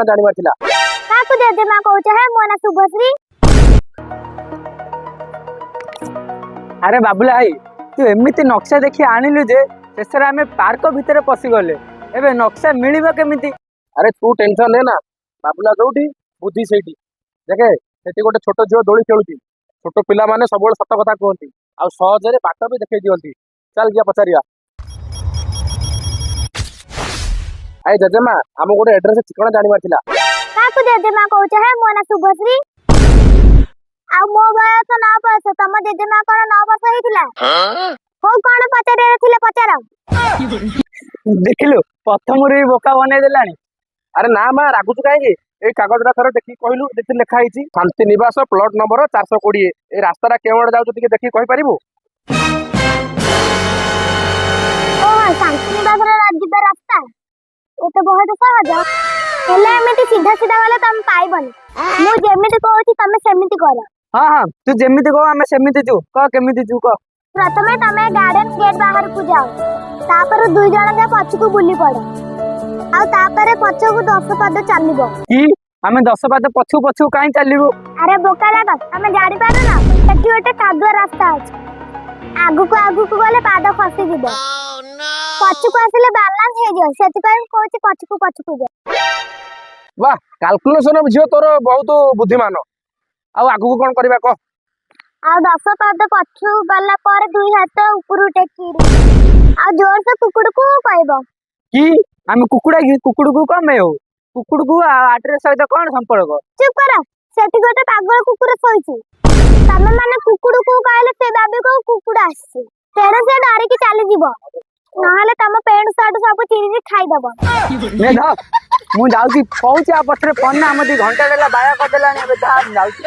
जानिबार थिला काकू जेजेमा कहूछ है मो ना शुभश्री। अरे बाबुला भाई तू एमिति नक्शा देखि आनिलु जे शेषरे आमे पार्क भितर पसि गले एबे नक्शा मिलिबो केमिति। अरे तू टेंशन ले ना बाबुला जोठी बुद्धि सेठी देखे सेठी गोटे छोट झियो दोली खेलुची छोट पिला माने सबोल सत कथा कहती आ सहजरे बाट भी देखै दियंती। चल गया पचारिया आए जजेमा हम गोटे एड्रेस ठिकाना जानिबार थिला। काकू जेजेमा कहूछ है मो ना शुभश्री। आ मो बयस 9 वर्ष तम जेजेमा कोन 9 वर्ष हेतिला हो कोन पचारे थिले पचार देखिलु प्रथम रे बोका बने देलानी। अरे ना मा रागुचु काहे ए कागज रा थरे देखि कहलु जेति लेखा आइची शांति निवास प्लॉट नंबर 420 ए रास्ता रा केवड जाउ जति देखि कहि परिबु। ओ शांति निवास रे राजीव रास्ता ए तो बहुत सहज हेले एमिति सीधा सीधा वाला तम पाइबनी मु जेमिति कहूची तमे सेमिति करो। हां हां तू जेमिति कह आमे सेमिति जू कह केमिति जू कह। प्रथमे तमे गार्डन गेट बाहर को जाओ तापर दुई जण जा पछकु बुली पड़ो आ तापर पछकु 10 पाद चलिबो। की आमे 10 पाद पछु पछु काई चलिबो। अरे बोका लागा तमे जानि पारो ना सेठी गोटे कादुआ रास्ता अछि आगु को गले पाद खसी जिवो पछकु आसिले बैलेंस हे जो सेति पय कहूची पछकु जा। वाह कैलकुलेशन झियो तोर बहुत बुद्धिमान आ आगु कोन करबा कह। आ 10 पाद पछु गला पर दुई हाथ ऊपर टेकी आ जोर से कुकुड़ को कहबो की आमे कुकुड़ा की कुकुड़ को कमे हो कुकुड़ को आट्रे सहित कोन संपर्क। चुप कर सेठी गोटे पागल कुकुर सोइची तमे माने कुकुड़ को कहले से बाबी को कुकुड़ आसी तेरे से डारी की चली जीवो नहले तम पेंट शर्ट सब चिरी खाई दबो। ने ध मु जाउची पहुंची आ पथरे पन्ना हमदी घंटा देला बाया कर देलानी एबे जा जाउची।